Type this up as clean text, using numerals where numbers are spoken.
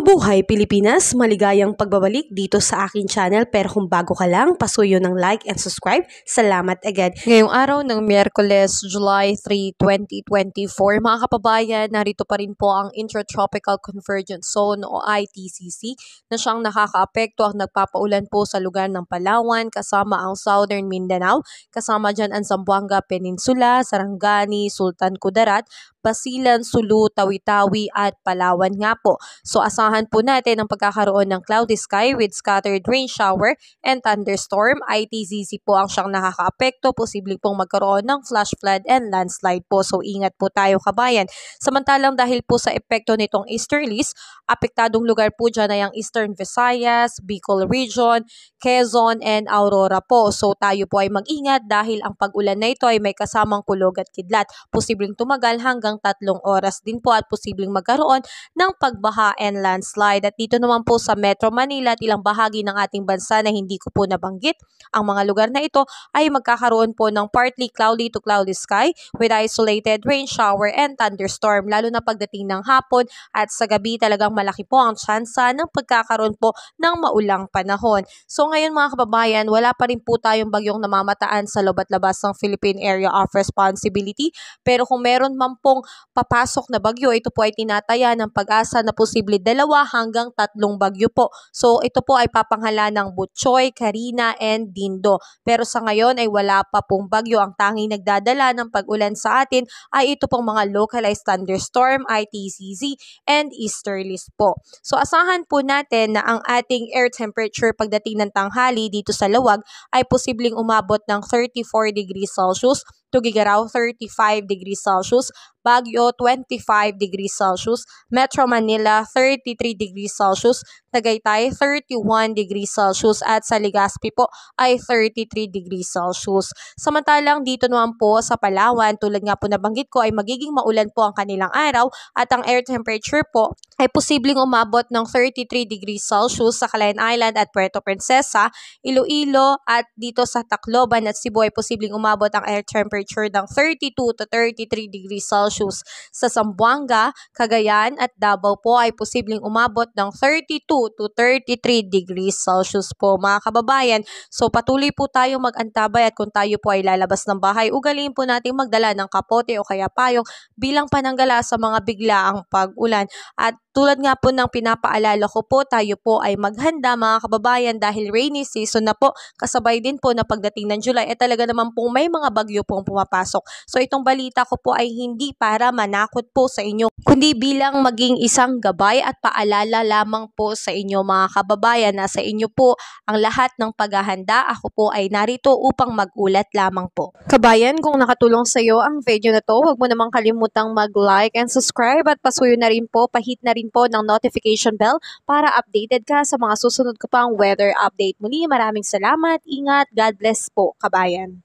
Mabuhay Pilipinas! Maligayang pagbabalik dito sa aking channel, pero kung bago ka lang, pasuyo ng like and subscribe. Salamat agad. Ngayong araw ng Miyerkules, July 3, 2024, mga kababayan, narito pa rin po ang Intertropical Convergence Zone o ITCZ na siyang nakakaapekto ang nagpapaulan po sa lugar ng Palawan kasama ang Southern Mindanao, kasama dyan ang Zamboanga Peninsula, Sarangani, Sultan Kudarat, Basilan, Sulu, Tawi-Tawi at Palawan nga po. So asahan po natin ang pagkakaroon ng cloudy sky with scattered rain shower and thunderstorm. ITCZ po ang siyang nakakaapekto. Posibleng pong magkaroon ng flash flood and landslide po. So ingat po tayo kabayan. Samantalang dahil po sa epekto nitong easterlies, apektadong lugar po dyan ay ang Eastern Visayas, Bicol Region, Quezon and Aurora po. So tayo po ay mag-ingat dahil ang pag-ulan na ito ay may kasamang kulog at kidlat. Posibleng tumagal hanggang 3 oras din po at posibleng magkaroon ng pagbaha and landslide. At dito naman po sa Metro Manila at ilang bahagi ng ating bansa na hindi ko po nabanggit, ang mga lugar na ito ay magkakaroon po ng partly cloudy to cloudy sky with isolated rain shower and thunderstorm. Lalo na pagdating ng hapon at sa gabi talagang malaki po ang tsansa ng pagkakaroon po ng maulang panahon. So ngayon mga kababayan, wala pa rin po tayong bagyong namamataan sa loob at labas ng Philippine Area of Responsibility. Pero kung meron man pong papasok na bagyo, ito po ay tinataya ng Pag-asa na posible 2 hanggang 3 bagyo po. So ito po ay papanghala ng Butchoy, Carina and Dindo. Pero sa ngayon ay wala pa pong bagyo. Ang tanging nagdadala ng pag-ulan sa atin ay ito pong mga localized thunderstorm, ITCZ and easterlies po. So asahan po natin na ang ating air temperature pagdating ng tanghali dito sa Lawag ay posibleng umabot ng 34 degrees Celsius, Tuguegarao 35 degrees Celsius, Baguio 25 degrees Celsius, Metro Manila 33 degrees Celsius, Tagaytay 31 degrees Celsius at sa Legazpi po ay 33 degrees Celsius. Samantalang dito naman po sa Palawan, tulad nga po nabanggit ko ay magiging maulan po ang kanilang araw at ang air temperature po ay posibleng umabot ng 33 degrees Celsius sa Calayan Island at Puerto Princesa, Iloilo at dito sa Tacloban at Cebu ay posibleng umabot ang air temperature ng 32 to 33 degrees Celsius. Sa Zamboanga, Cagayan at Davao po ay posibleng umabot ng 32 to 33 degrees Celsius po mga kababayan. So patuloy po tayong mag-antabay at kung tayo po ay lalabas ng bahay, ugaliin po natin magdala ng kapote o kaya payong bilang pananggala sa mga biglaang pag-ulan. At tulad nga po ng pinapaalala ko po, tayo po ay maghanda mga kababayan dahil rainy season na po. Kasabay din po na pagdating ng July ay talaga naman pong may mga bagyo pong pumapasok. So itong balita ko po ay hindi para manakot po sa inyo, kundi bilang maging isang gabay at paalala lamang po sa inyo mga kababayan na sa inyo po ang lahat ng paghahanda. Ako po ay narito upang mag-ulat lamang po. Kabayan, kung nakatulong sa iyo ang video na to, huwag mo namang kalimutang mag-like and subscribe at pasuyo na rin po, pahit na rin po ng notification bell para updated ka sa mga susunod ko pang weather update. Muli, maraming salamat, ingat, God bless po, kabayan.